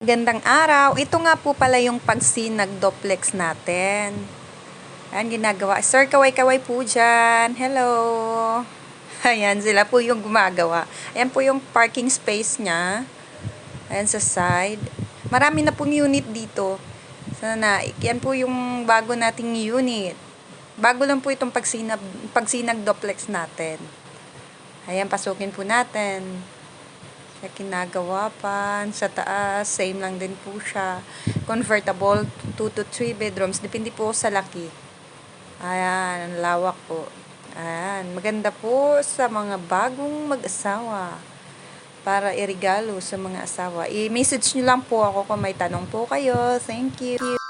Gandang araw. Ito nga po pala yung pagsinag-duplex natin. Ayan, ginagawa. Sir, kaway-kaway po dyan. Hello. Ayan, sila po yung gumagawa. Ayan po yung parking space niya. Ayan sa side. Marami na pong unit dito. Sana, yan po yung bago nating unit. Bago lang po itong pagsinag-duplex natin. Ayan, pasukin po natin. Kinagawa pa sa taas, same lang din po siya, convertible 2 to 3 bedrooms, depende po sa laki. Ayan, ang lawak po. Ayan, maganda po sa mga bagong mag-asawa para iregalo sa mga asawa. I-message nyo lang po ako kung may tanong po kayo. Thank you.